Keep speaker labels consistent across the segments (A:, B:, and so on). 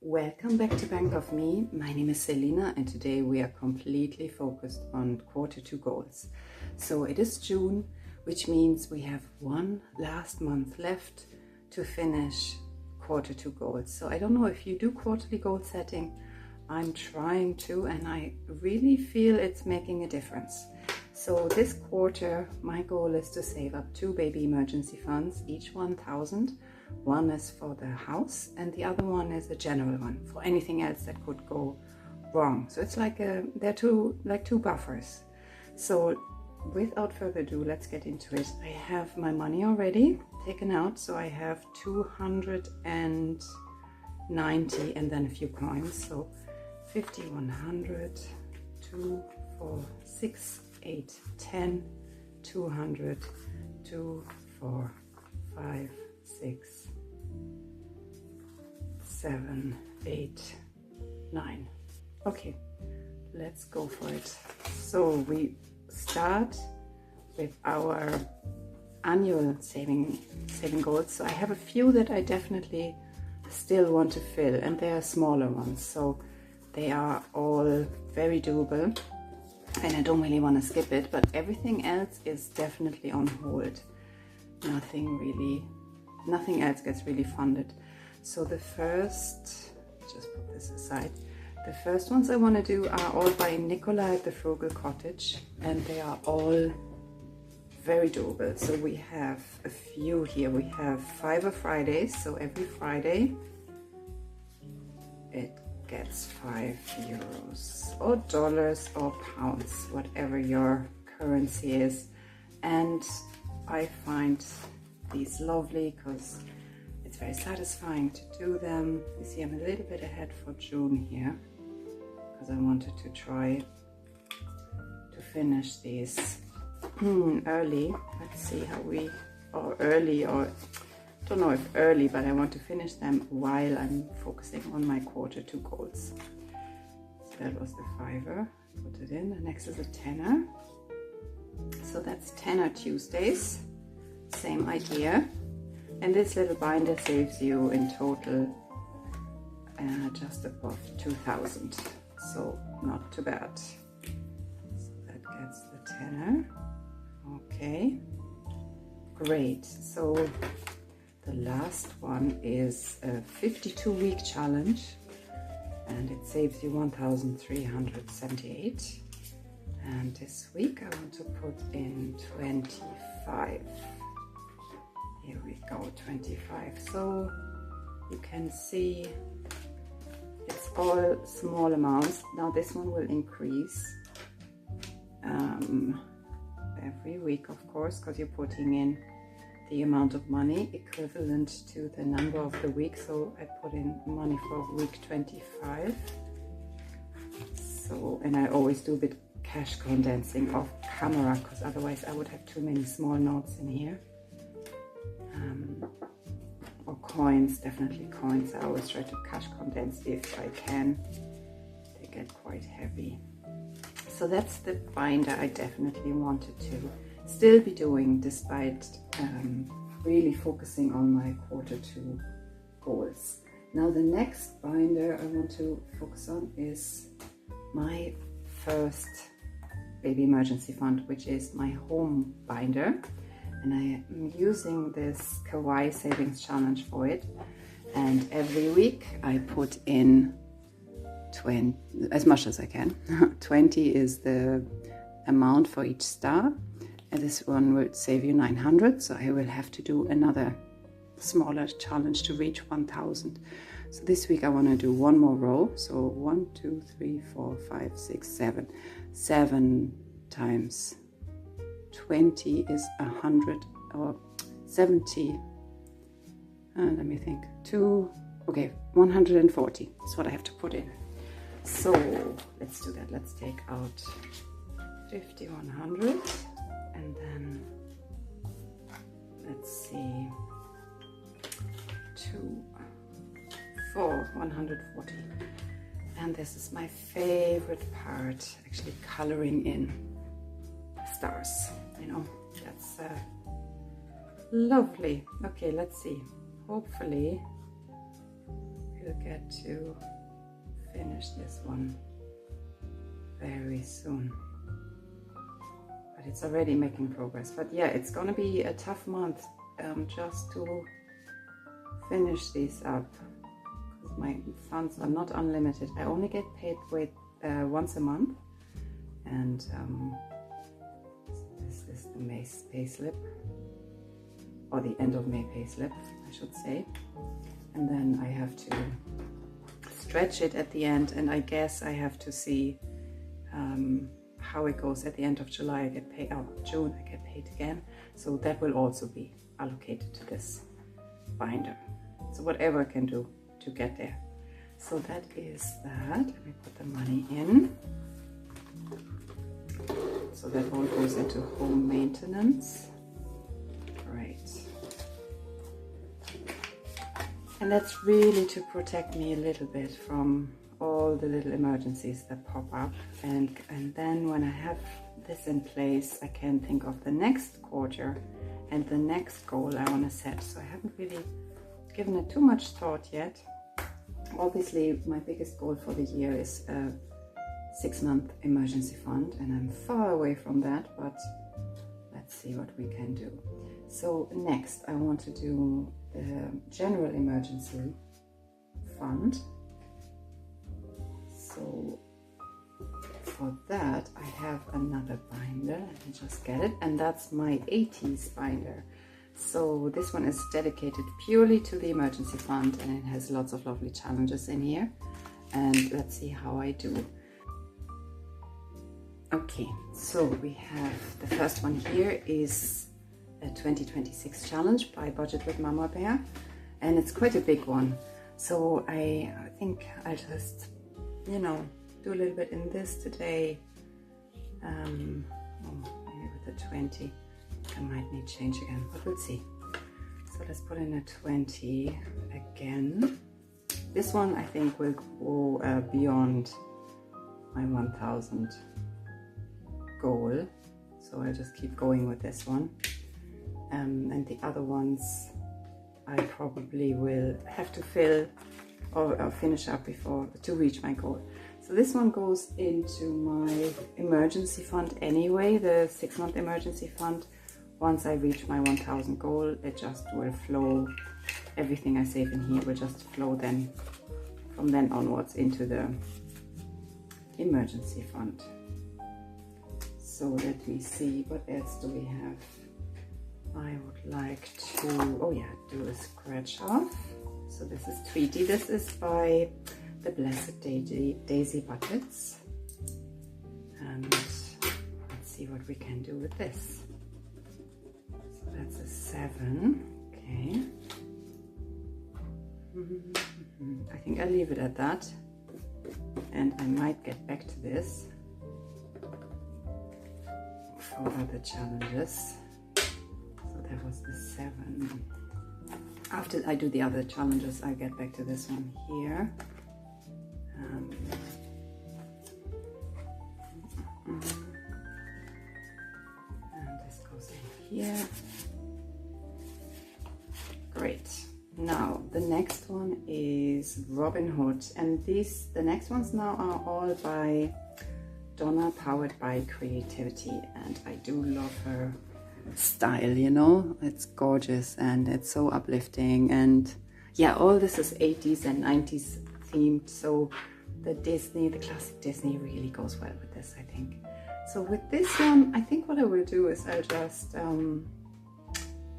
A: Welcome back to Bank of Me. My name is Selina and today we are completely focused on Q2 goals. So it is June, which means we have one last month left to finish Q2 goals. So I don't know if you do quarterly goal setting. I'm trying to, and I really feel it's making a difference. So this quarter, my goal is to save up 2 baby emergency funds, each 1,000. One is for the house and the other one is a general one for anything else that could go wrong. So it's like they're two buffers. So without further ado, let's get into it. I have my money already taken out, so I have 290 and then a few coins. So 50, 100, 2, 4, 6, 8, 10, 200, 2, 4, 5, 6, 7, 8, 9. Okay, let's go for it. So we start with our annual saving goals. So I have a few that I definitely still want to fill, and they are smaller ones, so they are all very doable and I don't really want to skip it, but everything else is definitely on hold. Nothing else gets really funded. So the first, just put this aside, the first ones I want to do are all by Nicola at the Frugal Cottage, and they are all very doable. So we have a few here. We have Fiver Fridays, so every Friday it gets €5 or dollars or pounds, whatever your currency is. And I find these lovely because it's very satisfying to do them. You see, I'm a little bit ahead for June here because I wanted to try to finish these early. Let's see how we, or early, or don't know if early, but I want to finish them while I'm focusing on my Q2 goals. So that was the Fiver, put it in. The next is a tenner. So that's Tenner Tuesdays. Same idea, and this little binder saves you in total just above 2,000, so not too bad. So that gets the tenner. Okay, great. So the last one is a 52-week challenge, and it saves you 1,378. And this week I want to put in 25. Here we go, 25. So you can see it's all small amounts. Now this one will increase every week, of course, because you're putting in the amount of money equivalent to the number of the week. So I put in money for week 25. So, and I always do a bit cash condensing off camera because otherwise I would have too many small notes in here. Or coins, definitely coins. I always try to cash condense if I can. They get quite heavy. So that's the binder I definitely wanted to still be doing despite really focusing on my Q2 goals. Now the next binder I want to focus on is my first baby emergency fund, which is my home binder. And I am using this Kawaii Savings Challenge for it. And every week I put in 20, as much as I can. 20 is the amount for each star. And this one will save you 900. So I will have to do another smaller challenge to reach 1,000. So this week I want to do one more row. So 1, 2, 3, 4, 5, 6, 7. 7 times 20 is 100 or 70. Let me think. 140 is what I have to put in. So let's do that. Let's take out 50, 100, and then let's see, 2, 4, 140. And this is my favorite part, actually coloring in stars. You know, that's lovely. Okay, let's see. Hopefully will get to finish this one very soon. But it's already making progress. But yeah, it's gonna be a tough month just to finish these up, because my funds are not unlimited. I only get paid with once a month, and this is the May pay slip, or the end of May pay slip, I should say. And then I have to stretch it at the end, and I guess I have to see how it goes at the end of July. I get paid, June I get paid again, so that will also be allocated to this binder. So whatever I can do to get there. So that is that. Let me put the money in. So that all goes into home maintenance. Great. And that's really to protect me a little bit from all the little emergencies that pop up. And then when I have this in place, I can think of the next quarter and the next goal I want to set. So I haven't really given it too much thought yet. Obviously, my biggest goal for the year is a 6-month emergency fund, and I'm far away from that, but let's see what we can do. So next, I want to do the general emergency fund. So for that, I have another binder. Let me just get it, and that's my 80s binder. So this one is dedicated purely to the emergency fund, and it has lots of lovely challenges in here. And let's see how I do. Okay, so we have the first one here is a 2026 challenge by Budget with Mama Bear, and it's quite a big one. So I think I'll just, you know, do a little bit in this today. Maybe with a 20. I might need change again, but we'll see. So let's put in a 20 again. This one I think will go beyond my 1,000 goal. So I'll just keep going with this one. And the other ones I probably will have to fill or finish up before to reach my goal. So this one goes into my emergency fund anyway, the 6-month emergency fund. Once I reach my 1,000 goal, it just will flow. Everything I save in here will just flow then from then onwards into the emergency fund. So let me see, what else do we have? I would like to, oh yeah, do a scratch off. So this is Tweety. This is by the Blessed Daisy Buckets. And let's see what we can do with this. So that's a 7, okay. I think I'll leave it at that. And I might get back to this for other challenges. So that was the 7. After I do the other challenges, I'll get back to this one here. And this goes in here. Great. Now the next one is Robin Hood, and the next ones now are all by Donna, powered by creativity, and I do love her style, you know, it's gorgeous and it's so uplifting. And yeah, all this is 80s and 90s themed, so the classic Disney really goes well with this, I think. So with this one, I think what I will do is I'll just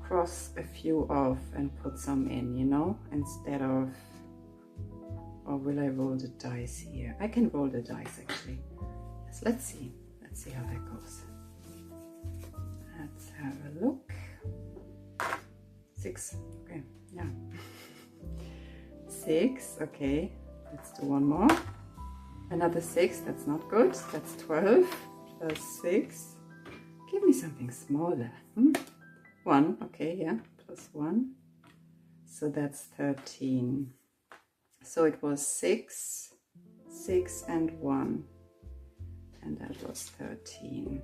A: cross a few off and put some in, you know, instead of, or will I roll the dice here? I can roll the dice actually. Yes, let's see how that goes. Let's have a look. 6, okay, yeah. 6, okay, let's do one more. Another 6, that's not good. That's 12 plus 6. Give me something smaller. 1, okay, yeah, plus 1. So that's 13. So it was 6, 6 and 1. And that was 13.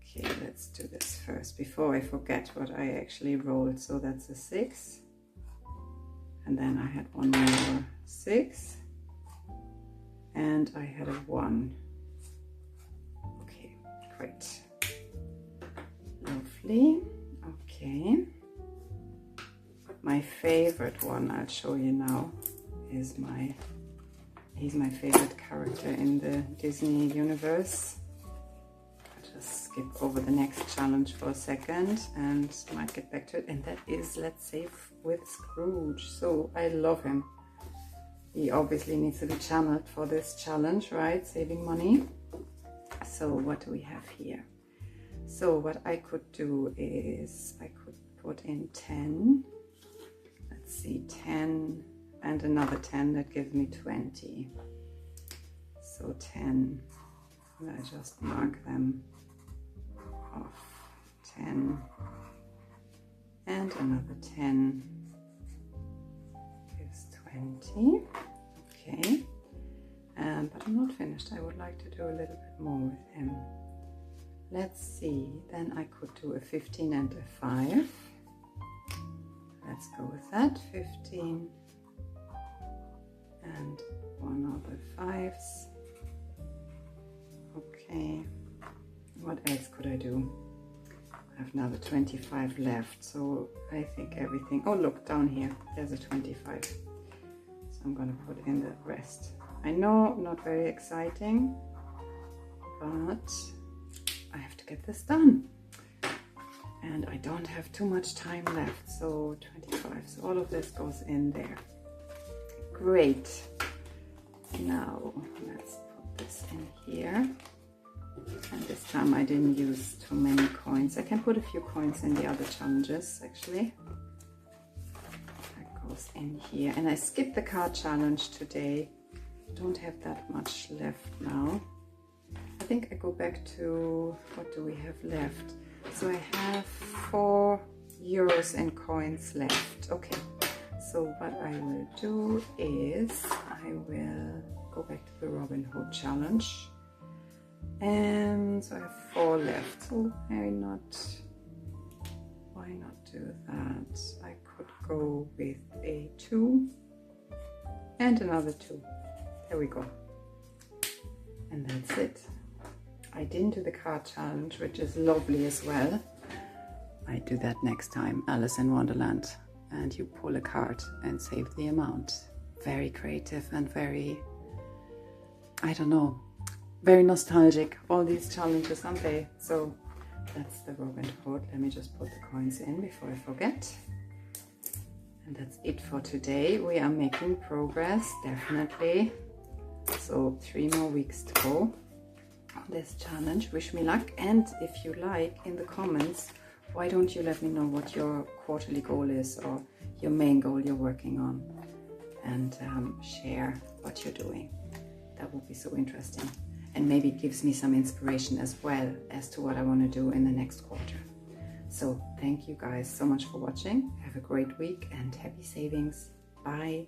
A: Okay, let's do this first before I forget what I actually rolled. So that's a 6 and then I had one more 6, and I had a 1. Okay, great. Lovely. Okay. My favorite one I'll show you now is he's my favorite character in the Disney universe. I'll just skip over the next challenge for a second and might get back to it. And that is Let's Save with Scrooge. So I love him. He obviously needs to be channeled for this challenge, right? Saving money. So what do we have here? So what I could do is I could put in 10. Let's see, 10 and another 10, that gives me 20. So 10, I just mark them off. 10 and another 10 gives 20. Okay, but I'm not finished. I would like to do a little bit more with him. Let's see, then I could do a 15 and a 5. Let's go with that. 15 and one other 5s. Okay, what else could I do? I have another 25 left, so I think everything. Oh, look down here, there's a 25. So I'm gonna put in the rest. I know, not very exciting, but I have to get this done. And I don't have too much time left, so 25. So all of this goes in there. Great. Now let's put this in here. And this time I didn't use too many coins. I can put a few coins in the other challenges actually. That goes in here. And I skipped the card challenge today. Don't have that much left now. I think I go back to, what do we have left? So I have 4 euros in coins left. Okay, so what I will do is I will go back to the Robin Hood challenge. And so I have 4 left. So why not do that? I could go with a 2 and another 2. There we go. And that's it. I didn't do the card challenge, which is lovely as well. I do that next time, Alice in Wonderland, and you pull a card and save the amount. Very creative and very, I don't know, very nostalgic, all these challenges, aren't they? So that's the Robin Hood. Let me just put the coins in before I forget. And that's it for today. We are making progress, definitely. So 3 more weeks to go on this challenge. Wish me luck, and if you like, in the comments, why don't you let me know what your quarterly goal is or your main goal you're working on, and share what you're doing. That would be so interesting, and maybe it gives me some inspiration as well as to what I want to do in the next quarter. So thank you guys so much for watching. Have a great week and happy savings. Bye.